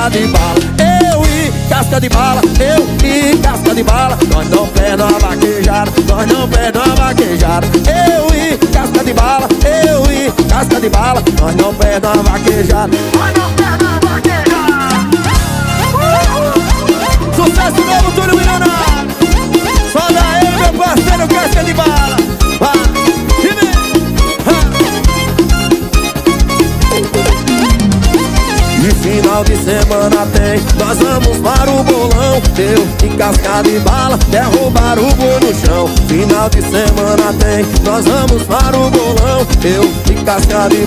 casca de bala. Eu e casca de bala, eu e casca de bala. Nós não perdemos a vaquejada, nós não perdemos a vaquejada. Eu e casca de bala, eu e casca de bala. Nós não perdemos a vaquejada, nós não perdemos a vaquejada. Sucesso novo, Túlio Milionário. Só dá ele, meu parceiro, casca de bala. E final de semana tem, nós vamos para o bolão. Eu e casca de bala, derrubar o boi no chão. Final de semana tem, nós vamos para o bolão. Eu e casca de bala.